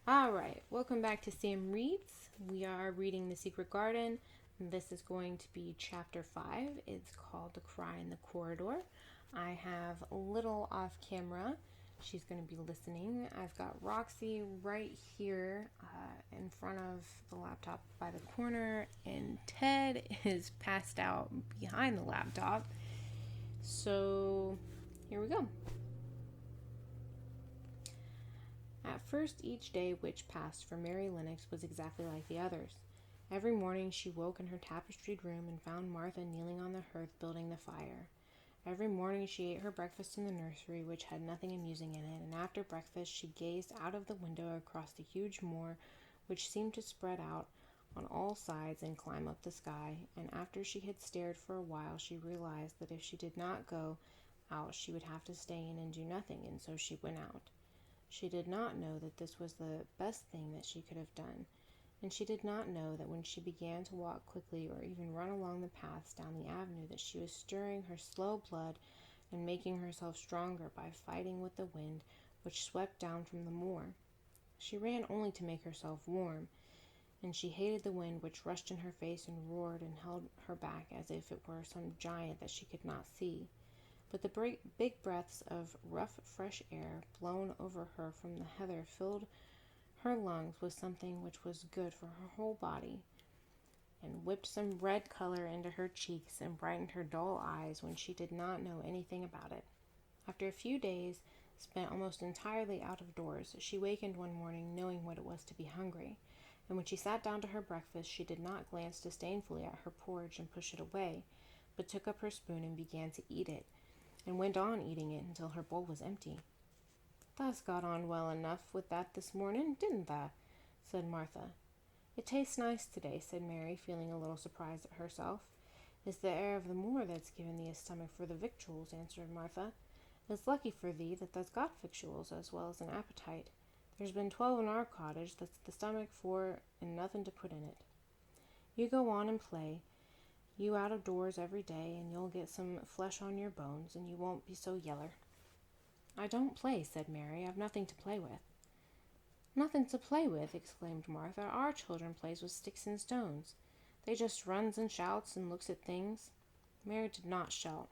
All right, welcome back to Sam Reads. We are reading The Secret Garden. This is going to be chapter 5. It's called The Cry in the Corridor. I have a little off camera. She's going to be listening. I've got Roxy right here in front of the laptop by the corner, and Ted is passed out behind the laptop. So here we go. At first, each day which passed for Mary Lennox was exactly like the others. Every morning she woke in her tapestried room and found Martha kneeling on the hearth building the fire. Every morning she ate her breakfast in the nursery, which had nothing amusing in it, and after breakfast she gazed out of the window across the huge moor, which seemed to spread out on all sides and climb up the sky, and after she had stared for a while she realized that if she did not go out she would have to stay in and do nothing, and so she went out. She did not know that this was the best thing that she could have done, and she did not know that when she began to walk quickly or even run along the paths down the avenue that she was stirring her slow blood and making herself stronger by fighting with the wind which swept down from the moor. She ran only to make herself warm, and she hated the wind which rushed in her face and roared and held her back as if it were some giant that she could not see. But the big breaths of rough, fresh air blown over her from the heather filled her lungs with something which was good for her whole body, and whipped some red color into her cheeks and brightened her dull eyes when she did not know anything about it. After a few days spent almost entirely out of doors, she wakened one morning knowing what it was to be hungry, and when she sat down to her breakfast she did not glance disdainfully at her porridge and push it away, but took up her spoon and began to eat it, and went on eating it until her bowl was empty. "Tha's got on well enough with that this morning, didn't tha?" said Martha. "It tastes nice today," said Mary, feeling a little surprised at herself. "It's the air of the moor that's given thee a stomach for the victuals," answered Martha. "It's lucky for thee that thou's got victuals as well as an appetite. There's been 12 in our cottage that's the stomach for and nothing to put in it. You go on and play, you out of doors every day, and you'll get some flesh on your bones, and you won't be so yeller." "I don't play," said Mary. "I've nothing to play with." "Nothing to play with!" exclaimed Martha. "Our children plays with sticks and stones. They just runs and shouts and looks at things." Mary did not shout,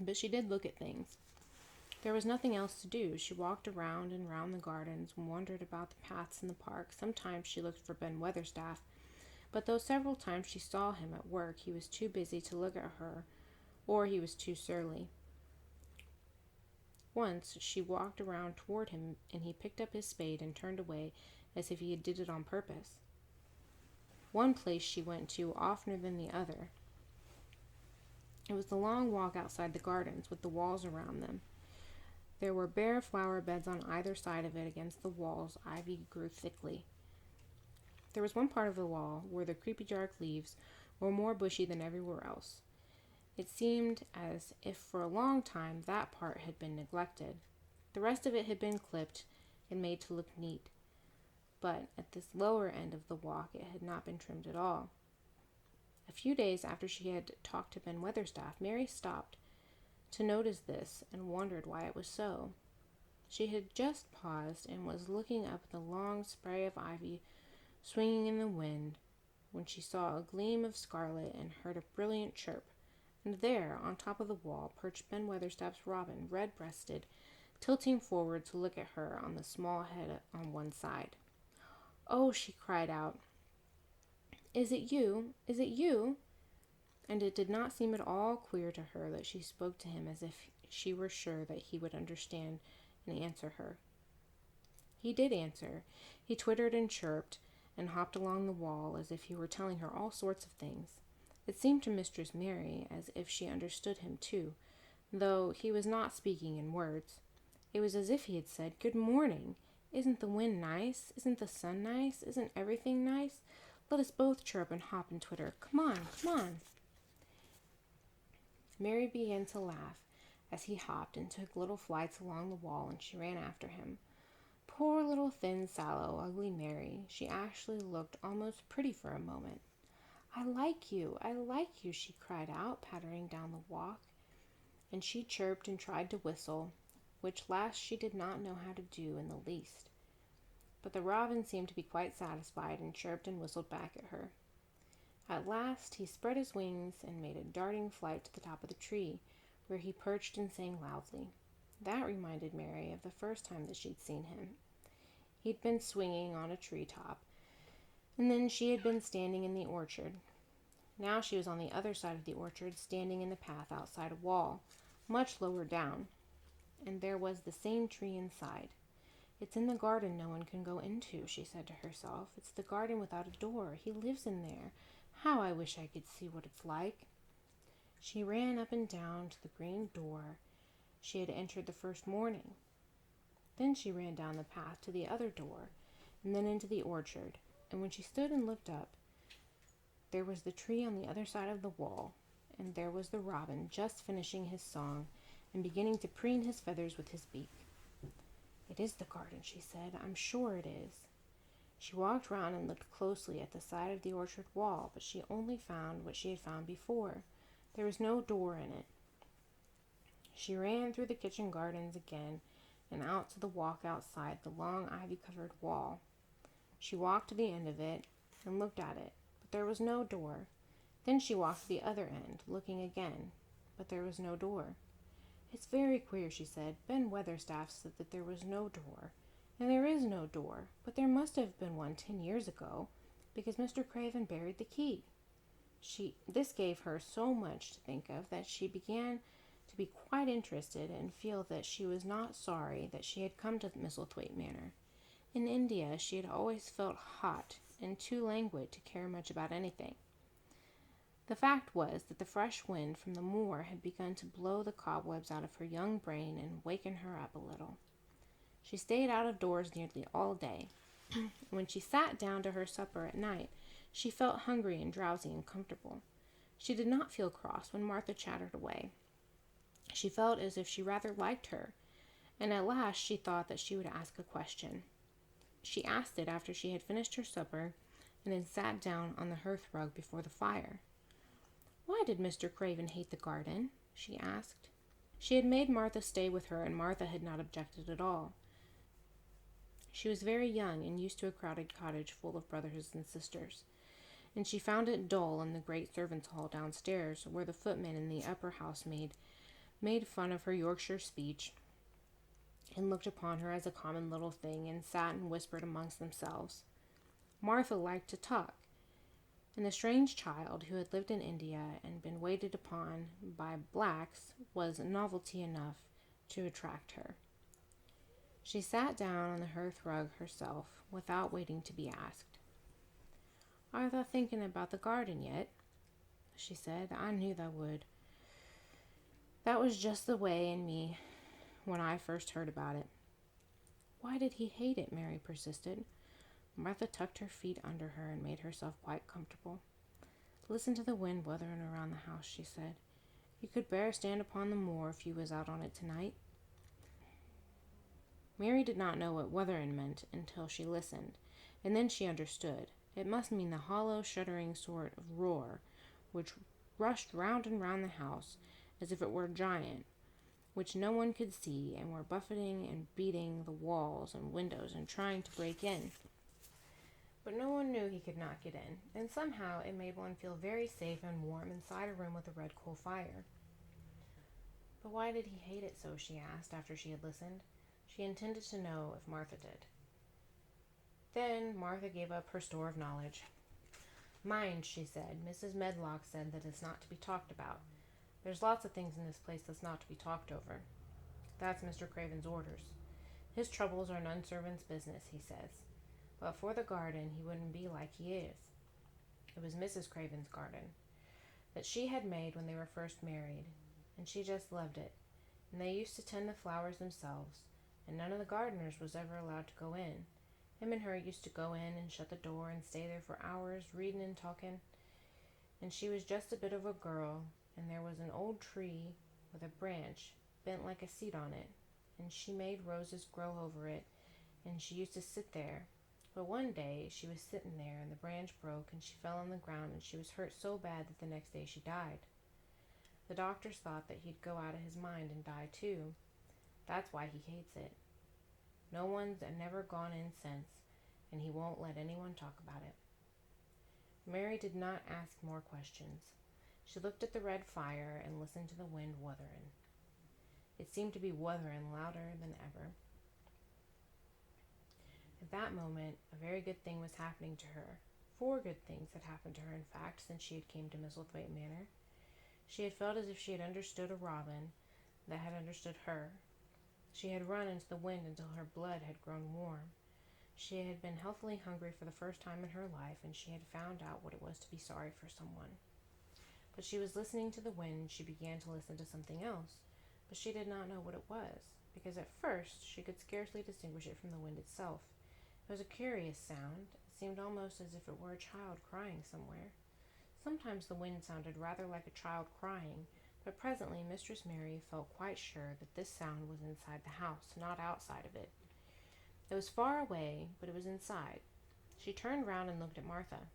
but she did look at things. There was nothing else to do. She walked around and round the gardens and wandered about the paths in the park. Sometimes she looked for Ben Weatherstaff, but though several times she saw him at work, he was too busy to look at her, or he was too surly. Once she walked around toward him, and he picked up his spade and turned away as if he did it on purpose. One place she went to oftener than the other. It was the long walk outside the gardens, with the walls around them. There were bare flower beds on either side of it. Against the walls ivy grew thickly. There was one part of the wall where the creepy dark leaves were more bushy than everywhere else. It seemed as if for a long time that part had been neglected. The rest of it had been clipped and made to look neat, but at this lower end of the walk it had not been trimmed at all. A few days after she had talked to Ben Weatherstaff, Mary stopped to notice this and wondered why it was so. She had just paused and was looking up at the long spray of ivy swinging in the wind when she saw a gleam of scarlet and heard a brilliant chirp, and there, on top of the wall, perched Ben Weatherstaff's robin, red-breasted, tilting forward to look at her on the small head on one side. "Oh," she cried out, "is it you? Is it you?" And it did not seem at all queer to her that she spoke to him as if she were sure that he would understand and answer her. He did answer. He twittered and chirped and hopped along the wall as if he were telling her all sorts of things. It seemed to Mistress Mary as if she understood him too, though he was not speaking in words. It was as if he had said, "Good morning. Isn't the wind nice? Isn't the sun nice? Isn't everything nice? Let us both chirp and hop and twitter. Come on, come on." Mary began to laugh as he hopped and took little flights along the wall, and she ran after him. Poor little thin, sallow, ugly Mary. She actually looked almost pretty for a moment. I like you," she cried out, pattering down the walk, and she chirped and tried to whistle, which last she did not know how to do in the least. but the robin seemed to be quite satisfied and chirped and whistled back at her. At last he spread his wings and made a darting flight to the top of the tree, where he perched and sang loudly. That reminded Mary of the first time that she'd seen him. He'd been swinging on a treetop, and then she had been standing in the orchard. Now she was on the other side of the orchard, standing in the path outside a wall, much lower down, and there was the same tree inside. "It's in the garden no one can go into," she said to herself. "It's the garden without a door. He lives in there. How I wish I could see what it's like." She ran up and down to the green door she had entered the first morning. Then she ran down the path to the other door, and then into the orchard, and when she stood and looked up, there was the tree on the other side of the wall, and there was the robin just finishing his song and beginning to preen his feathers with his beak. "It is the garden," she said. "I'm sure it is." She walked round and looked closely at the side of the orchard wall, but she only found what she had found before. There was no door in it. She ran through the kitchen gardens again and out to the walk outside the long ivy-covered wall. She walked to the end of it and looked at it, but there was no door. Then she walked to the other end, looking again, but there was no door. "It's very queer," she said. "Ben Weatherstaff said that there was no door, and there is no door, but there must have been one 10 years ago, because Mr. Craven buried the key." This gave her so much to think of that she began to be quite interested and feel that she was not sorry that she had come to Misselthwaite Manor. In India she had always felt hot and too languid to care much about anything. The fact was that the fresh wind from the moor had begun to blow the cobwebs out of her young brain and waken her up a little. She stayed out of doors nearly all day. When she sat down to her supper at night, she felt hungry and drowsy and comfortable. She did not feel cross when Martha chattered away. She felt as if she rather liked her, and at last she thought that she would ask a question. She asked it after she had finished her supper and had sat down on the hearth rug before the fire. "Why did Mr. Craven hate the garden?" she asked. She had made Martha stay with her, and Martha had not objected at all. She was very young and used to a crowded cottage full of brothers and sisters, and she found it dull in the great servants' hall downstairs, where the footmen in the upper housemaid made fun of her Yorkshire speech and looked upon her as a common little thing and sat and whispered amongst themselves. Martha liked to talk, and the strange child who had lived in India and been waited upon by blacks was novelty enough to attract her. She sat down on the hearth rug herself without waiting to be asked. "Are thou thinking about the garden yet?" she said. "I knew thou would. That was just the way in me when I first heard about it." "Why did he hate it?" Mary persisted. Martha tucked her feet under her and made herself quite comfortable. "Listen to the wind wuthering around the house," she said. "You could bear stand upon the moor if you was out on it tonight." Mary did not know what wuthering meant until she listened, and then she understood. It must mean the hollow, shuddering sort of roar which rushed round and round the house as if it were a giant, which no one could see, and were buffeting and beating the walls and windows and trying to break in. But no one knew he could not get in, and somehow it made one feel very safe and warm inside a room with a red coal fire. "But why did he hate it so?" she asked after she had listened. She intended to know if Martha did. Then Martha gave up her store of knowledge. "Mind," she said, "Mrs. Medlock said that it's not to be talked about. There's lots of things in this place that's not to be talked over. That's Mr. Craven's orders. His troubles are none servant's business, he says. But for the garden, he wouldn't be like he is." It was Mrs. Craven's garden that she had made when they were first married, and she just loved it, and they used to tend the flowers themselves, and none of the gardeners was ever allowed to go in. Him and her used to go in and shut the door and stay there for hours, reading and talking, and she was just a bit of a girl, and there was an old tree with a branch bent like a seat on it, and she made roses grow over it, and she used to sit there. But one day she was sitting there, and the branch broke, and she fell on the ground, and she was hurt so bad that the next day she died. The doctors thought that he'd go out of his mind and die too. That's why he hates it. No one's never gone in since, and he won't let anyone talk about it." Mary did not ask more questions. She looked at the red fire and listened to the wind wuthering. It seemed to be wuthering louder than ever. At that moment, a very good thing was happening to her. 4 good things had happened to her, in fact, since she had came to Misselthwaite Manor. She had felt as if she had understood a robin that had understood her. She had run into the wind until her blood had grown warm. She had been healthily hungry for the first time in her life, and she had found out what it was to be sorry for someone. But she was listening to the wind, and she began to listen to something else, but she did not know what it was, because at first she could scarcely distinguish it from the wind itself. It was a curious sound. It seemed almost as if it were a child crying somewhere. Sometimes the wind sounded rather like a child crying, but presently Mistress Mary felt quite sure that this sound was inside the house, not outside of it. It was far away, but it was inside. She turned round and looked at Martha.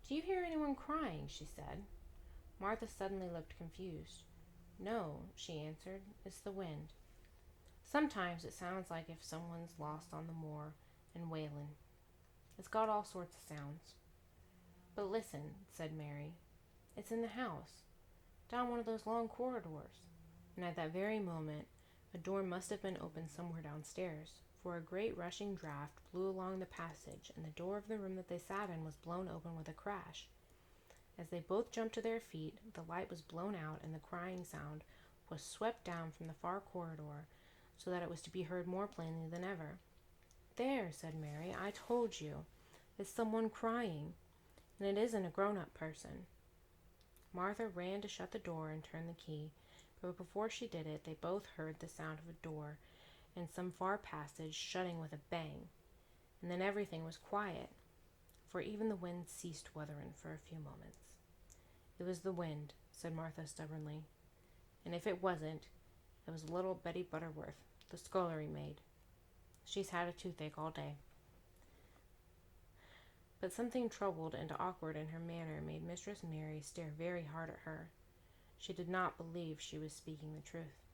"Do you hear anyone crying?" she said. Martha suddenly looked confused. "No," she answered, "it's the wind. Sometimes it sounds like if someone's lost on the moor and wailing. It's got all sorts of sounds." "But listen," said Mary. "It's in the house, down one of those long corridors." And at that very moment, a door must have been opened somewhere downstairs, for a great rushing draught blew along the passage, and the door of the room that they sat in was blown open with a crash. As they both jumped to their feet, the light was blown out, and the crying sound was swept down from the far corridor, so that it was to be heard more plainly than ever. "There," said Mary, "I told you. It's someone crying, and it isn't a grown-up person." Martha ran to shut the door and turn the key, but before she did it, they both heard the sound of a door in some far passage shutting with a bang, and then everything was quiet, for even the wind ceased wuthering for a few moments. "It was the wind," said Martha stubbornly, "and if it wasn't, it was little Betty Butterworth, the scullery maid. She's had a toothache all day." But something troubled and awkward in her manner made Mistress Mary stare very hard at her. She did not believe she was speaking the truth.